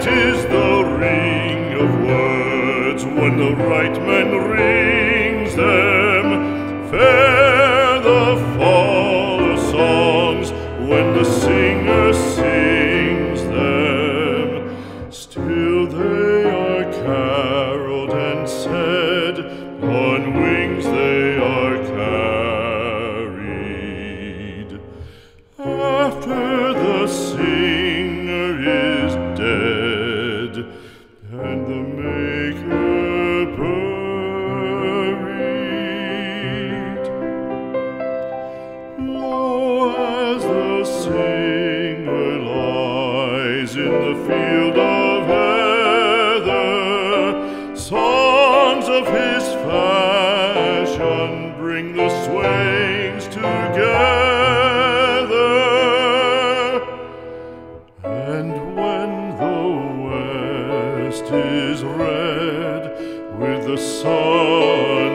Sweet is the ring of words when the right man rings them. Fair the fall of songs when the singer sings them. Still they are caroled and said, on wings they are carried. After the singer is dead and the maker buried, lo, as the singer lies in the field of heather, songs of his fashion bring the swains together. And when the west is red with the sun